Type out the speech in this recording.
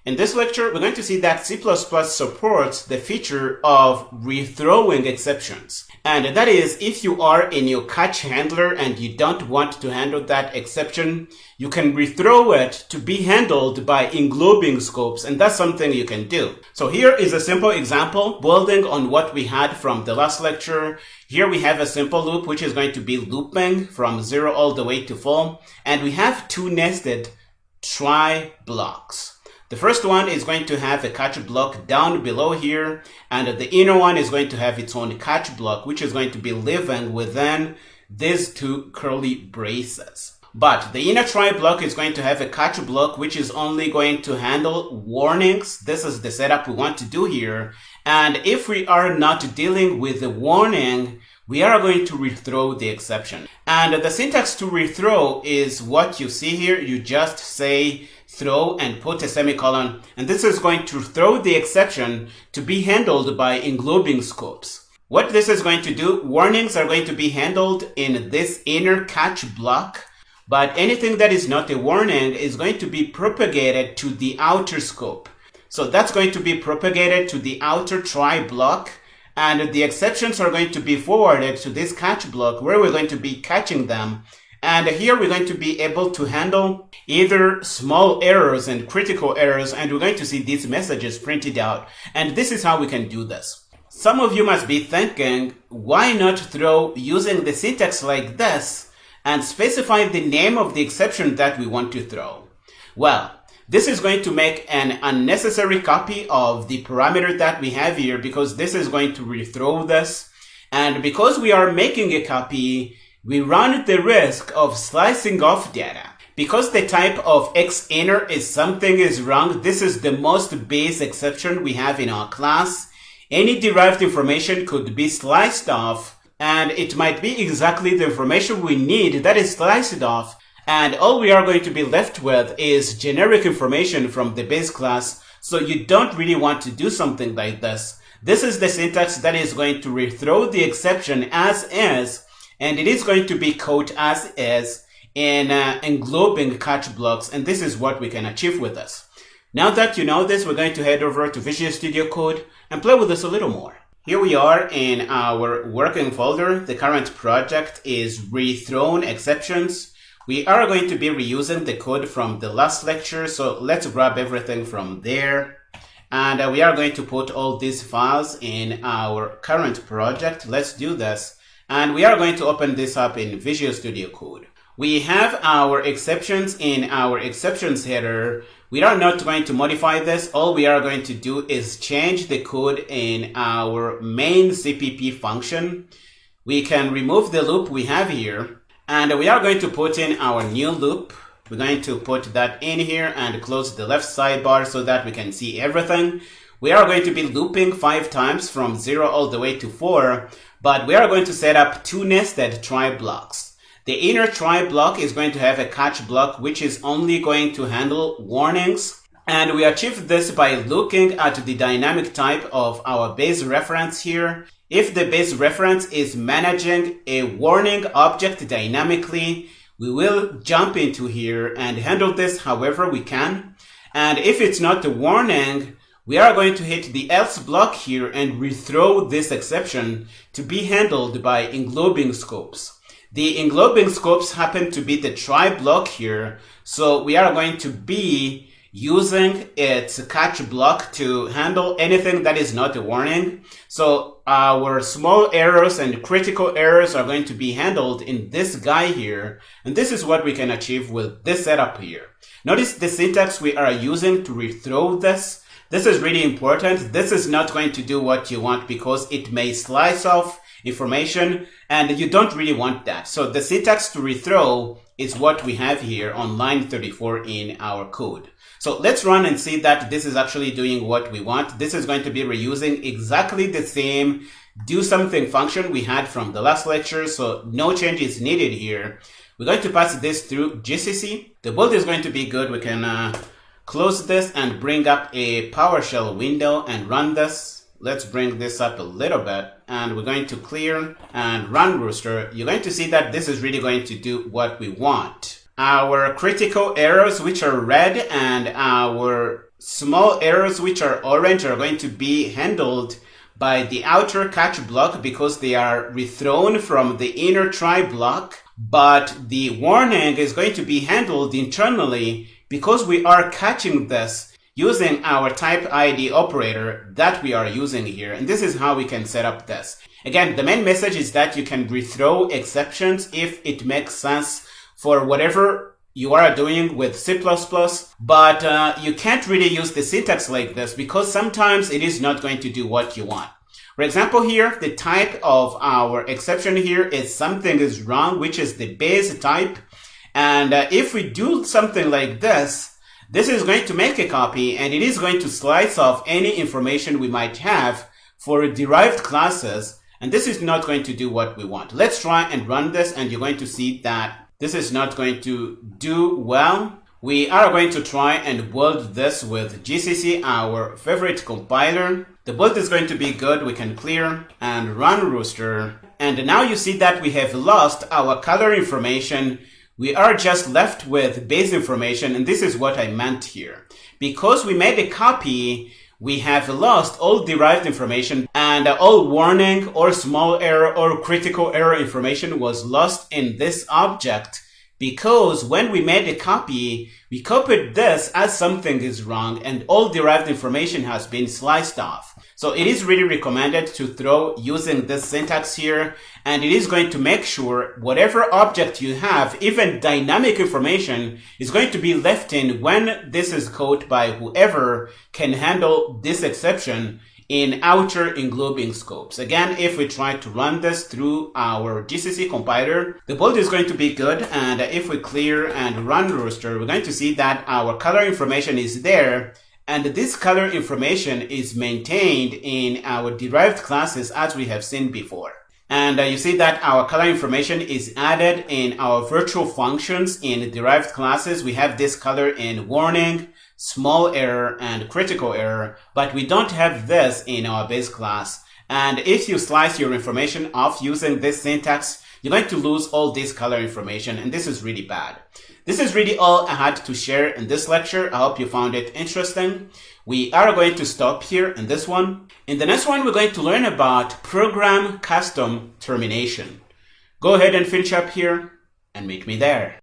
In this lecture, we're going to see that C++ supports the feature of rethrowing exceptions. And that is, if you are in your catch handler and you don't want to handle that exception, you can rethrow it to be handled by englobing scopes, and that's something you can do. So here is a simple example building on what we had from the last lecture. Here we have a simple loop which is going to be looping from 0 all the way to full, and we have two nested try blocks. The first one is going to have a catch block down below here, and the inner one is going to have its own catch block, which is going to be living within these two curly braces. But the inner try block is going to have a catch block, which is only going to handle warnings. This is the setup we want to do here. And if we are not dealing with the warning, we are going to rethrow the exception. And the syntax to rethrow is what you see here. You just say throw and put a semicolon, and this is going to throw the exception to be handled by englobing scopes. What this is going to do, warnings are going to be handled in this inner catch block, but anything that is not a warning is going to be propagated to the outer scope. So that's going to be propagated to the outer try block, and the exceptions are going to be forwarded to this catch block where we're going to be catching them. And here we're going to be able to handle either small errors and critical errors, and we're going to see these messages printed out. And this is how we can do this. Some of you must be thinking, why not throw using the syntax like this and specify the name of the exception that we want to throw? Well, this is going to make an unnecessary copy of the parameter that we have here, because this is going to rethrow this. And because we are making a copy, we run the risk of slicing off data. Because the type of xinner is something is wrong, this is the most base exception we have in our class. Any derived information could be sliced off, and it might be exactly the information we need that is sliced off, and all we are going to be left with is generic information from the base class, so you don't really want to do something like this. This is the syntax that is going to rethrow the exception as is, and it is going to be code as is in englobing catch blocks, and this is what we can achieve with this. Now that you know this, we're going to head over to Visual Studio Code and play with this a little more. Here we are in our working folder. The current project is RethrownExceptions. We are going to be reusing the code from the last lecture, so let's grab everything from there. And we are going to put all these files in our current project. Let's do this. And we are going to open this up in Visual Studio Code. We have our exceptions in our exceptions header. We are not going to modify this. All we are going to do is change the code in our main CPP function. We can remove the loop we have here, and we are going to put in our new loop. We're going to put that in here and close the left sidebar so that we can see everything. We are going to be looping 5 times from 0 all the way to 4, but we are going to set up 2 nested try blocks. The inner try block is going to have a catch block, which is only going to handle warnings. And we achieve this by looking at the dynamic type of our base reference here. If the base reference is managing a warning object dynamically, we will jump into here and handle this however we can. And if it's not a warning, we are going to hit the else block here and rethrow this exception to be handled by englobing scopes. The englobing scopes happen to be the try block here, so we are going to be using its catch block to handle anything that is not a warning. So our small errors and critical errors are going to be handled in this guy here, and this is what we can achieve with this setup here. Notice the syntax we are using to rethrow this. This is really important. This is not going to do what you want because it may slice off information, and you don't really want that. So the syntax to rethrow is what we have here on line 34 in our code. So let's run and see that this is actually doing what we want. This is going to be reusing exactly the same do something function we had from the last lecture, so no change is needed here. We're going to pass this through GCC. The build is going to be good. We can close this and bring up a PowerShell window and run this. Let's bring this up a little bit, and we're going to clear and run Rooster. You're going to see that this is really going to do what we want. Our critical errors, which are red, and our Small errors which are orange are going to be handled by the outer catch block because they are rethrown from the inner try block, but the warning is going to be handled internally because we are catching this using our type ID operator that we are using here. And this is how we can set up this. Again, the main message is that you can rethrow exceptions if it makes sense for whatever you are doing with C++, but you can't really use the syntax like this because sometimes it is not going to do what you want. For example, here, the type of our exception here is something is wrong, which is the base type. And if we do something like this, this is going to make a copy and it is going to slice off any information we might have for derived classes. And this is not going to do what we want. Let's try and run this and you're going to see that this is not going to do well. We are going to try and build this with GCC, our favorite compiler. The build is going to be good. We can clear and run Rooster. And now you see that we have lost our color information. We are just left with base information. And this is what I meant here. Because we made a copy, we have lost all derived information and all warning or small error or critical error information was lost in this object because when we made a copy, we copied this as something is wrong and all derived information has been sliced off. So it is really recommended to throw using this syntax here, and it is going to make sure whatever object you have, even dynamic information, is going to be left in when this is caught by whoever can handle this exception in outer englobing scopes. Again, if we try to run this through our GCC compiler, the build is going to be good, and if we clear and run Rooster, we're going to see that our color information is there. And this color information is maintained in our derived classes as we have seen before. And you see that our color information is added in our virtual functions in derived classes. We have this color in warning, small error, and critical error, but we don't have this in our base class. And if you slice your information off using this syntax, you're going to lose all this color information, and this is really bad. This is really all I had to share in this lecture. I hope you found it interesting. We are going to stop here in this one. In the next one, we're going to learn about program custom termination. Go ahead and finish up here and meet me there.